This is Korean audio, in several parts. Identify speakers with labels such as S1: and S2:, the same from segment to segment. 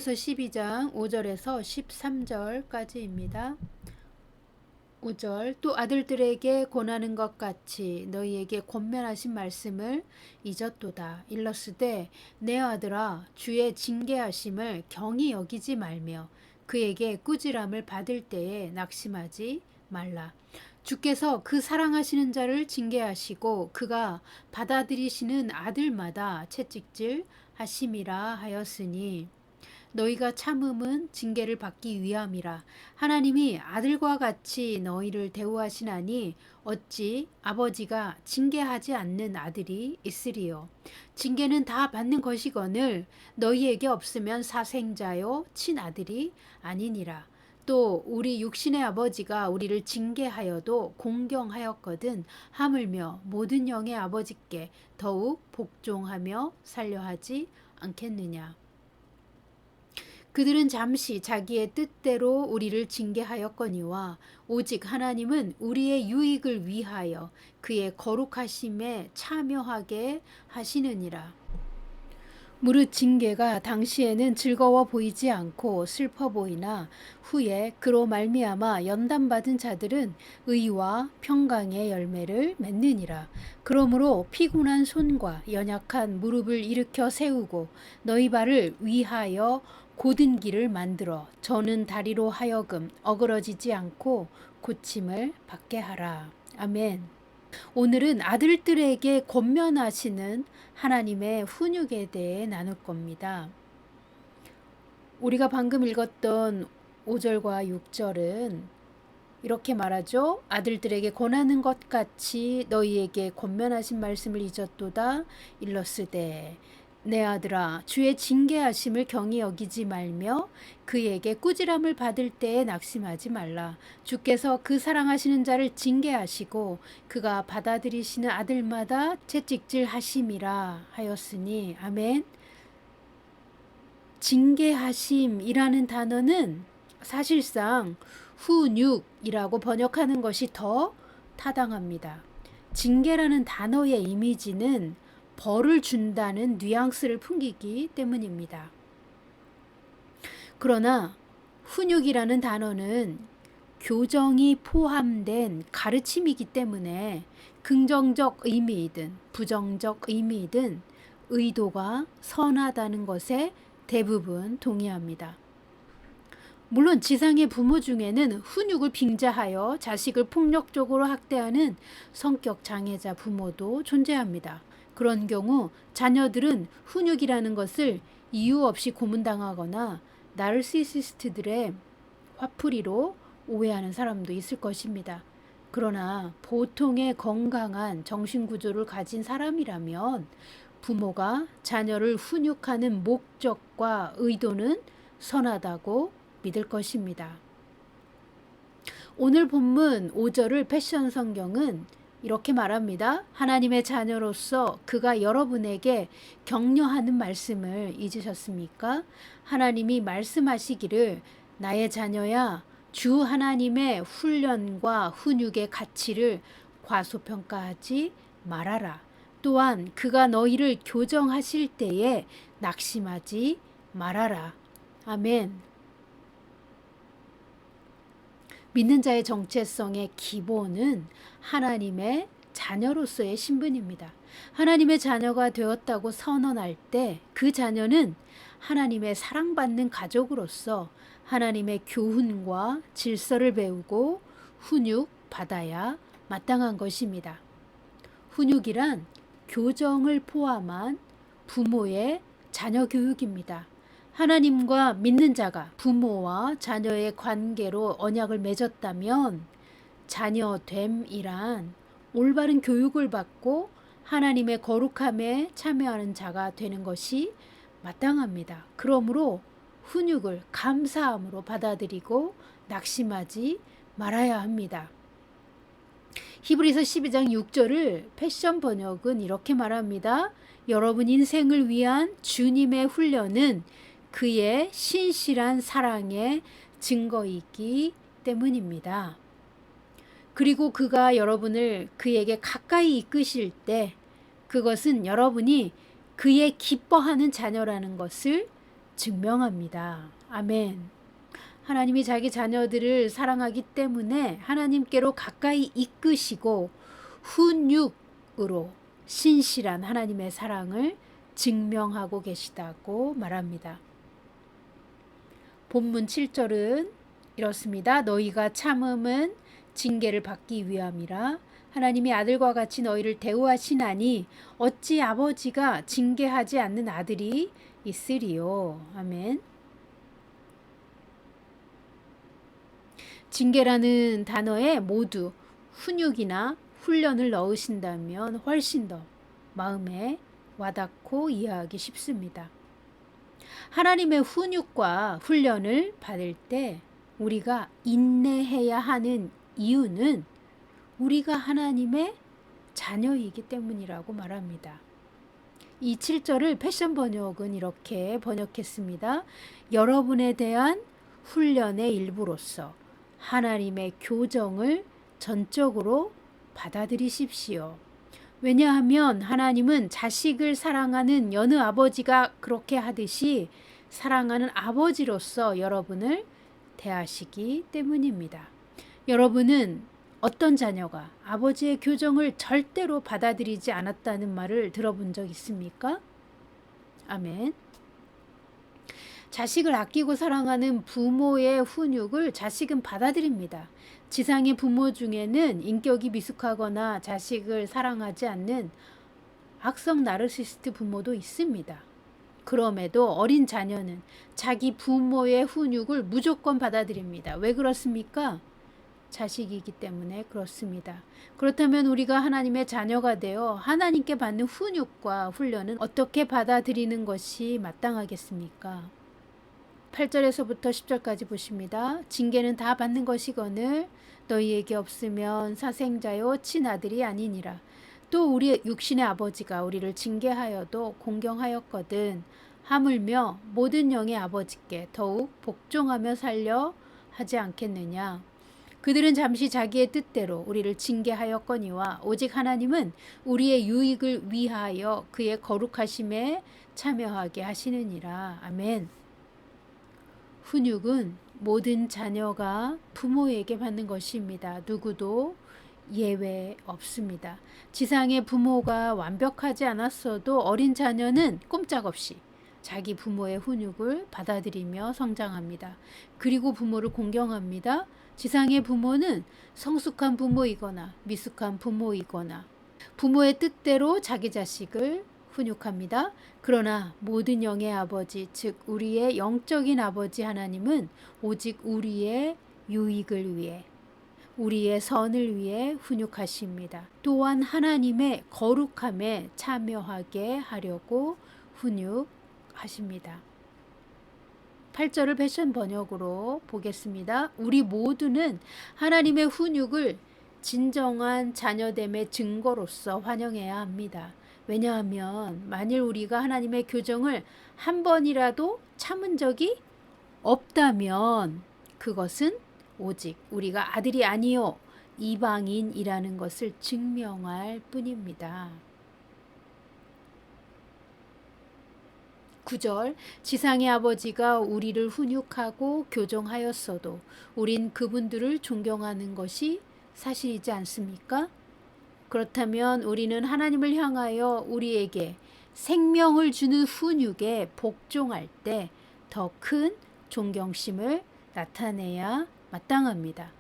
S1: 히브리서 12장 5절에서 13절까지입니다. 5절 또 아들들에게 권하는 것 같이 너희에게 권면하신 말씀을 잊었도다. 일러스되 내 아들아 주의 징계하심을 경히 여기지 말며 그에게 꾸지람을 받을 때에 낙심하지 말라. 주께서 그 사랑하시는 자를 징계하시고 그가 받아들이시는 아들마다 채찍질 하심이라 하였으니 너희가 참음은 징계를 받기 위함이라. 하나님이 아들과 같이 너희를 대우하시나니 어찌 아버지가 징계하지 않는 아들이 있으리요. 징계는 다 받는 것이거늘 너희에게 없으면 사생자요 친아들이 아니니라. 또 우리 육신의 아버지가 우리를 징계하여도 공경하였거든 하물며 모든 영의 아버지께 더욱 복종하며 살려하지 않겠느냐. 그들은 잠시 자기의 뜻대로 우리를 징계하였거니와 오직 하나님은 우리의 유익을 위하여 그의 거룩하심에 참여하게 하시느니라. 무릇 징계가 당시에는 즐거워 보이지 않고 슬퍼 보이나 후에 그로 말미암아 연단받은 자들은 의와 평강의 열매를 맺느니라. 그러므로 피곤한 손과 연약한 무릎을 일으켜 세우고 너희 발을 위하여 곧은 길을 만들어 저는 다리로 하여금 어그러지지 않고 고침을 받게 하라. 아멘. 오늘은 아들들에게 권면하시는 하나님의 훈육에 대해 나눌 겁니다. 우리가 방금 읽었던 5절과 6절은 이렇게 말하죠. 아들들에게 권하는 것 같이 너희에게 권면하신 말씀을 잊었도다. 일러스되 내 아들아 주의 징계하심을 경히 여기지 말며 그에게 꾸지람을 받을 때에 낙심하지 말라. 주께서 그 사랑하시는 자를 징계하시고 그가 받아들이시는 아들마다 채찍질 하심이라 하였으니 아멘. 징계하심이라는 단어는 사실상 훈육이라고 번역하는 것이 더 타당합니다. 징계라는 단어의 이미지는 벌을 준다는 뉘앙스를 풍기기 때문입니다. 그러나 훈육이라는 단어는 교정이 포함된 가르침이기 때문에 긍정적 의미이든 부정적 의미이든 의도가 선하다는 것에 대부분 동의합니다. 물론 지상의 부모 중에는 훈육을 빙자하여 자식을 폭력적으로 학대하는 성격 장애자 부모도 존재합니다. 그런 경우 자녀들은 훈육이라는 것을 이유 없이 고문당하거나 나르시시스트들의 화풀이로 오해하는 사람도 있을 것입니다. 그러나 보통의 건강한 정신구조를 가진 사람이라면 부모가 자녀를 훈육하는 목적과 의도는 선하다고 믿을 것입니다. 오늘 본문 5절을 패션 성경은 이렇게 말합니다. 하나님의 자녀로서 그가 여러분에게 격려하는 말씀을 잊으셨습니까? 하나님이 말씀하시기를 나의 자녀야 주 하나님의 훈련과 훈육의 가치를 과소평가하지 말아라. 또한 그가 너희를 교정하실 때에 낙심하지 말아라. 아멘. 믿는 자의 정체성의 기본은 하나님의 자녀로서의 신분입니다. 하나님의 자녀가 되었다고 선언할 때 그 자녀는 하나님의 사랑받는 가족으로서 하나님의 교훈과 질서를 배우고 훈육받아야 마땅한 것입니다. 훈육이란 교정을 포함한 부모의 자녀 교육입니다. 하나님과 믿는 자가 부모와 자녀의 관계로 언약을 맺었다면 자녀됨이란 올바른 교육을 받고 하나님의 거룩함에 참여하는 자가 되는 것이 마땅합니다. 그러므로 훈육을 감사함으로 받아들이고 낙심하지 말아야 합니다. 히브리서 12장 6절을 패션 번역은 이렇게 말합니다. 여러분 인생을 위한 주님의 훈련은 그의 신실한 사랑의 증거이기 때문입니다. 그리고 그가 여러분을 그에게 가까이 이끄실 때 그것은 여러분이 그의 기뻐하는 자녀라는 것을 증명합니다. 아멘. 하나님이 자기 자녀들을 사랑하기 때문에 하나님께로 가까이 이끄시고 훈육으로 신실한 하나님의 사랑을 증명하고 계시다고 말합니다. 본문 7절은 이렇습니다. 너희가 참음은 징계를 받기 위함이라. 하나님이 아들과 같이 너희를 대우하시나니 어찌 아버지가 징계하지 않는 아들이 있으리요. 아멘. 징계라는 단어에 모두 훈육이나 훈련을 넣으신다면 훨씬 더 마음에 와닿고 이해하기 쉽습니다. 하나님의 훈육과 훈련을 받을 때 우리가 인내해야 하는 이유는 우리가 하나님의 자녀이기 때문이라고 말합니다. 이 7절을 패션 번역은 이렇게 번역했습니다. 여러분에 대한 훈련의 일부로서 하나님의 교정을 전적으로 받아들이십시오. 왜냐하면 하나님은 자식을 사랑하는 여느 아버지가 그렇게 하듯이 사랑하는 아버지로서 여러분을 대하시기 때문입니다. 여러분은 어떤 자녀가 아버지의 교정을 절대로 받아들이지 않았다는 말을 들어본 적 있습니까? 아멘. 자식을 아끼고 사랑하는 부모의 훈육을 자식은 받아들입니다. 지상의 부모 중에는 인격이 미숙하거나 자식을 사랑하지 않는 악성 나르시스트 부모도 있습니다. 그럼에도 어린 자녀는 자기 부모의 훈육을 무조건 받아들입니다. 왜 그렇습니까? 자식이기 때문에 그렇습니다. 그렇다면 우리가 하나님의 자녀가 되어 하나님께 받는 훈육과 훈련은 어떻게 받아들이는 것이 마땅하겠습니까? 8절에서부터 10절까지 보십니다. 징계는 다 받는 것이거늘 너희에게 없으면 사생자요 친아들이 아니니라. 또 우리 육신의 아버지가 우리를 징계하여도 공경하였거든 하물며 모든 영의 아버지께 더욱 복종하며 살려 하지 않겠느냐. 그들은 잠시 자기의 뜻대로 우리를 징계하였거니와 오직 하나님은 우리의 유익을 위하여 그의 거룩하심에 참여하게 하시느니라. 아멘. 훈육은 모든 자녀가 부모에게 받는 것입니다. 누구도 예외 없습니다. 지상의 부모가 완벽하지 않았어도 어린 자녀는 꼼짝없이 자기 부모의 훈육을 받아들이며 성장합니다. 그리고 부모를 공경합니다. 지상의 부모는 성숙한 부모이거나 미숙한 부모이거나 부모의 뜻대로 자기 자식을 훈육합니다. 그러나 모든 영의 아버지, 즉 우리의 영적인 아버지 하나님은 오직 우리의 유익을 위해 우리의 선을 위해 훈육하십니다. 또한 하나님의 거룩함에 참여하게 하려고 훈육하십니다. 8절을 패션 번역으로 보겠습니다. 우리 모두는 하나님의 훈육을 진정한 자녀됨의 증거로서 환영해야 합니다. 왜냐하면 만일 우리가 하나님의 교정을 한 번이라도 참은 적이 없다면 그것은 오직 우리가 아들이 아니요 이방인이라는 것을 증명할 뿐입니다. 9절 지상의 아버지가 우리를 훈육하고 교정하였어도 우린 그분들을 존경하는 것이 사실이지 않습니까? 그렇다면 우리는 하나님을 향하여 우리에게 생명을 주는 훈육에 복종할 때 더 큰 존경심을 나타내야 마땅합니다.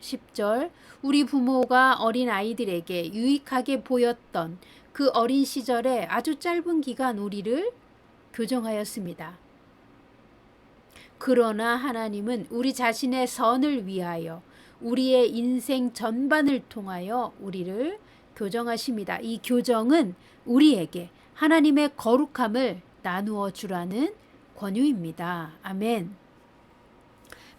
S1: 10절 우리 부모가 어린 아이들에게 유익하게 보였던 그 어린 시절에 아주 짧은 기간 우리를 교정하였습니다. 그러나 하나님은 우리 자신의 선을 위하여 우리의 인생 전반을 통하여 우리를 교정하십니다. 이 교정은 우리에게 하나님의 거룩함을 나누어 주라는 권유입니다. 아멘.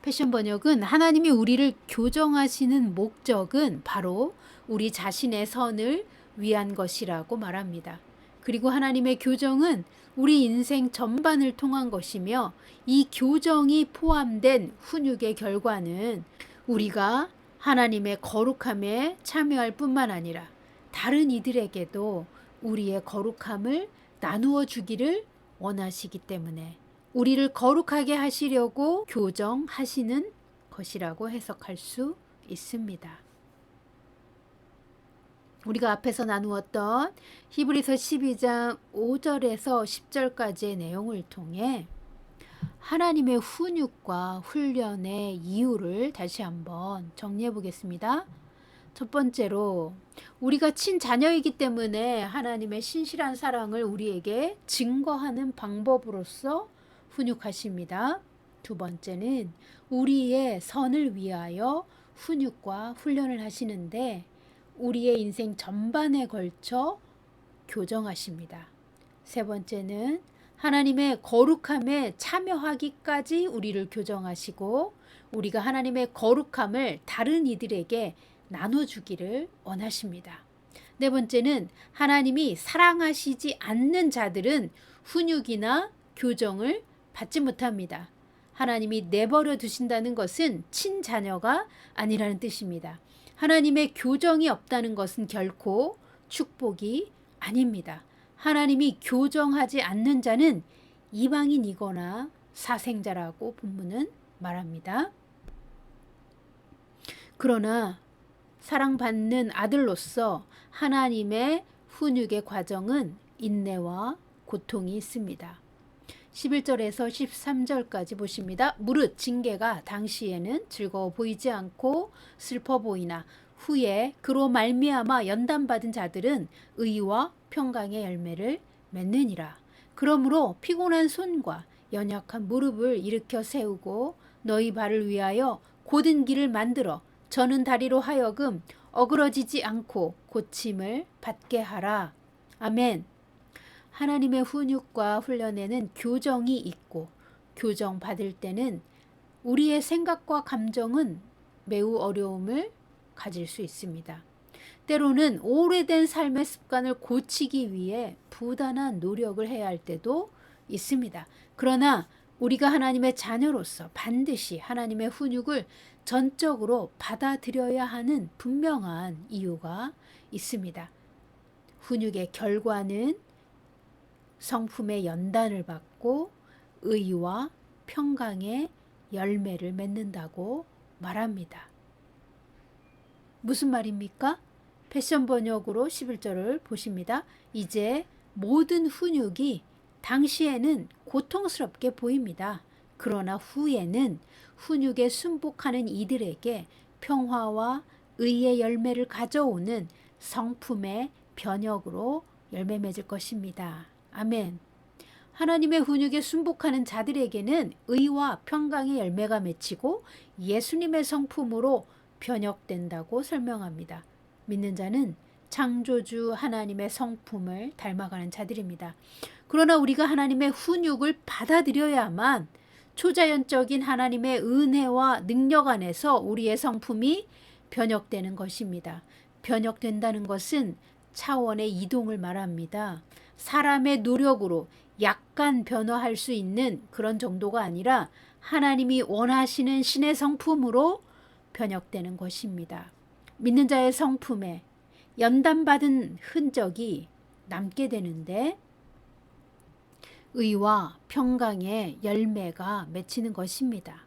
S1: 패션 번역은 하나님이 우리를 교정하시는 목적은 바로 우리 자신의 선을 위한 것이라고 말합니다. 그리고 하나님의 교정은 우리 인생 전반을 통한 것이며 이 교정이 포함된 훈육의 결과는 우리가 하나님의 거룩함에 참여할 뿐만 아니라 다른 이들에게도 우리의 거룩함을 나누어 주기를 원하시기 때문에 우리를 거룩하게 하시려고 교정하시는 것이라고 해석할 수 있습니다. 우리가 앞에서 나누었던 히브리서 12장 5절에서 10절까지의 내용을 통해 하나님의 훈육과 훈련의 이유를 다시 한번 정리해 보겠습니다. 첫 번째로 우리가 친자녀이기 때문에 하나님의 신실한 사랑을 우리에게 증거하는 방법으로서 훈육하십니다. 두 번째는 우리의 선을 위하여 훈육과 훈련을 하시는데 우리의 인생 전반에 걸쳐 교정하십니다. 세 번째는 하나님의 거룩함에 참여하기까지 우리를 교정하시고 우리가 하나님의 거룩함을 다른 이들에게 나눠주기를 원하십니다. 네 번째는 하나님이 사랑하시지 않는 자들은 훈육이나 교정을 받지 못합니다. 하나님이 내버려 두신다는 것은 친자녀가 아니라는 뜻입니다. 하나님의 교정이 없다는 것은 결코 축복이 아닙니다. 하나님이 교정하지 않는 자는 이방인이거나 사생자라고 본문은 말합니다. 그러나 사랑받는 아들로서 하나님의 훈육의 과정은 인내와 고통이 있습니다. 11절에서 13절까지 보십니다. 무릇 징계가 당시에는 즐거워 보이지 않고 슬퍼 보이나 후에 그로 말미암아 연단받은 자들은 의와 평강의 열매를 맺느니라. 그러므로 피곤한 손과 연약한 무릎을 일으켜 세우고 너희 발을 위하여 곧은 길을 만들어 저는 다리로 하여금 어그러지지 않고 고침을 받게 하라. 아멘. 하나님의 훈육과 훈련에는 교정이 있고 교정 받을 때는 우리의 생각과 감정은 매우 어려움을 가질 수 있습니다. 때로는 오래된 삶의 습관을 고치기 위해 부단한 노력을 해야 할 때도 있습니다. 그러나 우리가 하나님의 자녀로서 반드시 하나님의 훈육을 전적으로 받아들여야 하는 분명한 이유가 있습니다. 훈육의 결과는 성품의 연단을 받고 의와 평강의 열매를 맺는다고 말합니다. 무슨 말입니까? 패션 번역으로 11절을 보십니다. 이제 모든 훈육이 당시에는 고통스럽게 보입니다. 그러나 후에는 훈육에 순복하는 이들에게 평화와 의의 열매를 가져오는 성품의 변혁으로 열매 맺을 것입니다. 아멘. 하나님의 훈육에 순복하는 자들에게는 의와 평강의 열매가 맺히고 예수님의 성품으로 변혁된다고 설명합니다. 믿는 자는 창조주 하나님의 성품을 닮아가는 자들입니다. 그러나 우리가 하나님의 훈육을 받아들여야만 초자연적인 하나님의 은혜와 능력 안에서 우리의 성품이 변혁되는 것입니다. 변혁된다는 것은 차원의 이동을 말합니다. 사람의 노력으로 약간 변화할 수 있는 그런 정도가 아니라 하나님이 원하시는 신의 성품으로 변혁되는 것입니다. 믿는 자의 성품에 연단받은 흔적이 남게 되는데 의와 평강의 열매가 맺히는 것입니다.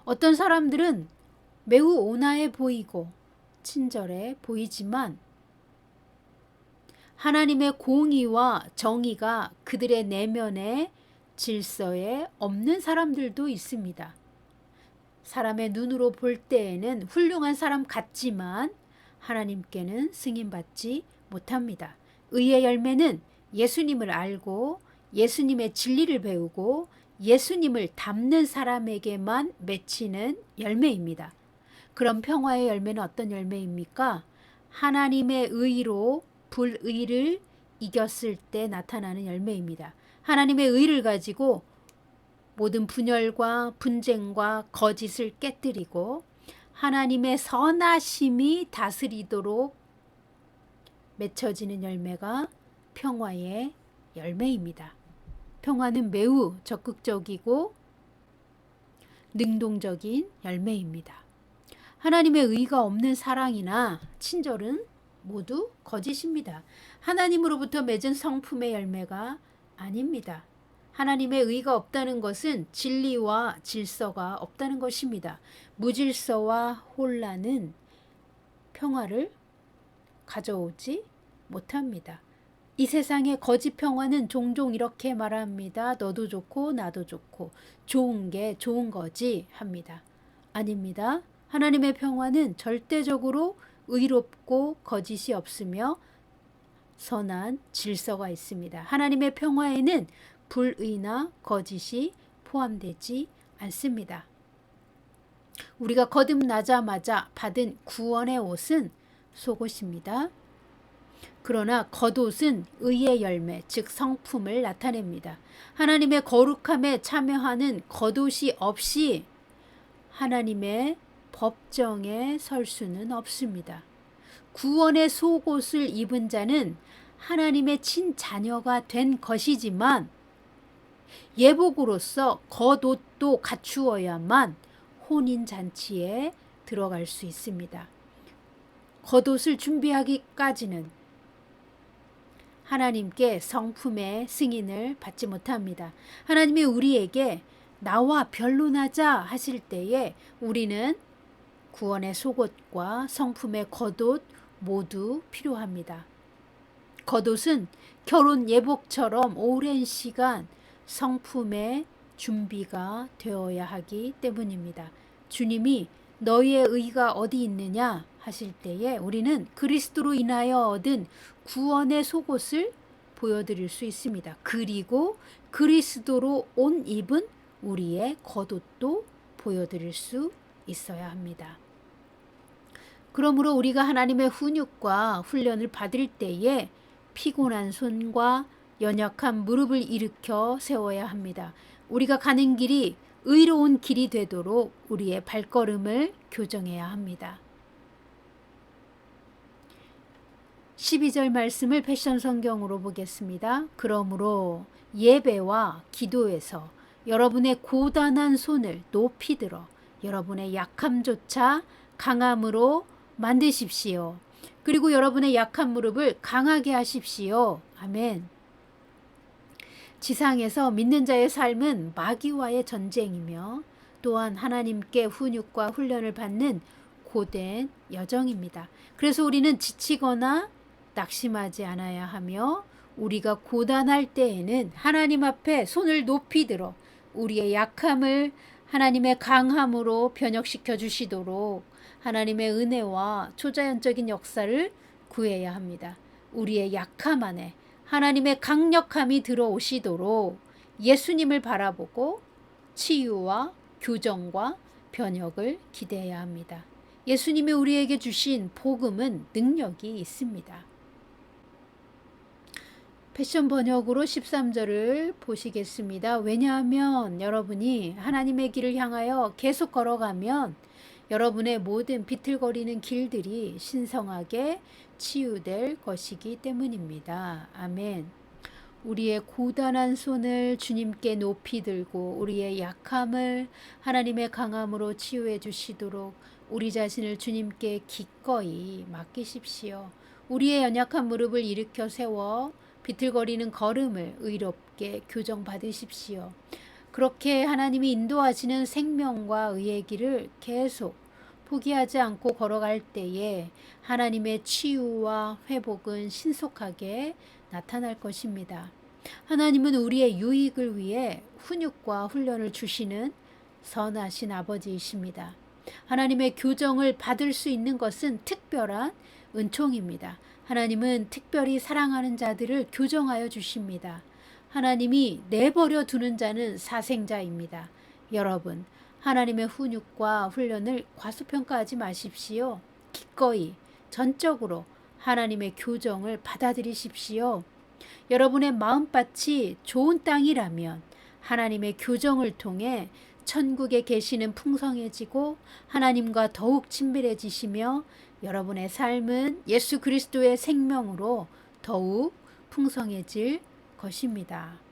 S1: 어떤 사람들은 매우 온화해 보이고 친절해 보이지만 하나님의 공의와 정의가 그들의 내면의 질서에 없는 사람들도 있습니다. 사람의 눈으로 볼 때에는 훌륭한 사람 같지만 하나님께는 승인받지 못합니다. 의의 열매는 예수님을 알고 예수님의 진리를 배우고 예수님을 닮는 사람에게만 맺히는 열매입니다. 그럼 평화의 열매는 어떤 열매입니까? 하나님의 의로 불의를 이겼을 때 나타나는 열매입니다. 하나님의 의를 가지고 모든 분열과 분쟁과 거짓을 깨뜨리고 하나님의 선하심이 다스리도록 맺혀지는 열매가 평화의 열매입니다. 평화는 매우 적극적이고 능동적인 열매입니다. 하나님의 의가 없는 사랑이나 친절은 모두 거짓입니다. 하나님으로부터 맺은 성품의 열매가 아닙니다. 하나님의 의가 없다는 것은 진리와 질서가 없다는 것입니다. 무질서와 혼란은 평화를 가져오지 못합니다. 이 세상의 거짓 평화는 종종 이렇게 말합니다. 너도 좋고 나도 좋고 좋은 게 좋은 거지 합니다. 아닙니다. 하나님의 평화는 절대적으로 의롭고 거짓이 없으며 선한 질서가 있습니다. 하나님의 평화에는 불의나 거짓이 포함되지 않습니다. 우리가 거듭나자마자 받은 구원의 옷은 속옷입니다. 그러나 겉옷은 의의 열매, 즉 성품을 나타냅니다. 하나님의 거룩함에 참여하는 겉옷이 없이 하나님의 법정에 설 수는 없습니다. 구원의 속옷을 입은 자는 하나님의 친자녀가 된 것이지만 예복으로서 겉옷도 갖추어야만 혼인잔치에 들어갈 수 있습니다. 겉옷을 준비하기까지는 하나님께 성품의 승인을 받지 못합니다. 하나님이 우리에게 나와 변론하자 하실 때에 우리는 구원의 속옷과 성품의 겉옷 모두 필요합니다. 겉옷은 결혼 예복처럼 오랜 시간 성품의 준비가 되어야 하기 때문입니다. 주님이 너희의 의가 어디 있느냐 하실 때에 우리는 그리스도로 인하여 얻은 구원의 속옷을 보여드릴 수 있습니다. 그리고 그리스도로 옷 입은 우리의 겉옷도 보여드릴 수 있어야 합니다. 그러므로 우리가 하나님의 훈육과 훈련을 받을 때에 피곤한 손과 연약한 무릎을 일으켜 세워야 합니다. 우리가 가는 길이 의로운 길이 되도록 우리의 발걸음을 교정해야 합니다. 12절 말씀을 패션 성경으로 보겠습니다. 그러므로 예배와 기도에서 여러분의 고단한 손을 높이 들어 여러분의 약함조차 강함으로 만드십시오. 그리고 여러분의 약한 무릎을 강하게 하십시오. 아멘. 지상에서 믿는 자의 삶은 마귀와의 전쟁이며 또한 하나님께 훈육과 훈련을 받는 고된 여정입니다. 그래서 우리는 지치거나 낙심하지 않아야 하며 우리가 고단할 때에는 하나님 앞에 손을 높이 들어 우리의 약함을 하나님의 강함으로 변혁시켜 주시도록 하나님의 은혜와 초자연적인 역사를 구해야 합니다. 우리의 약함 안에 하나님의 강력함이 들어오시도록 예수님을 바라보고 치유와 교정과 변혁을 기대해야 합니다. 예수님이 우리에게 주신 복음은 능력이 있습니다. 패션 번역으로 13절을 보시겠습니다. 왜냐하면 여러분이 하나님의 길을 향하여 계속 걸어가면 여러분의 모든 비틀거리는 길들이 신성하게 치유될 것이기 때문입니다. 아멘. 우리의 고단한 손을 주님께 높이 들고 우리의 약함을 하나님의 강함으로 치유해 주시도록 우리 자신을 주님께 기꺼이 맡기십시오. 우리의 연약한 무릎을 일으켜 세워 비틀거리는 걸음을 의롭게 교정받으십시오. 그렇게 하나님이 인도하시는 생명과 의의 길을 계속 포기하지 않고 걸어갈 때에 하나님의 치유와 회복은 신속하게 나타날 것입니다. 하나님은 우리의 유익을 위해 훈육과 훈련을 주시는 선하신 아버지이십니다. 하나님의 교정을 받을 수 있는 것은 특별한 은총입니다. 하나님은 특별히 사랑하는 자들을 교정하여 주십니다. 하나님이 내버려 두는 자는 사생자입니다. 여러분, 하나님의 훈육과 훈련을 과소평가하지 마십시오. 기꺼이 전적으로 하나님의 교정을 받아들이십시오. 여러분의 마음밭이 좋은 땅이라면 하나님의 교정을 통해 천국에 계시는 풍성해지고 하나님과 더욱 친밀해지시며 여러분의 삶은 예수 그리스도의 생명으로 더욱 풍성해질 것입니다.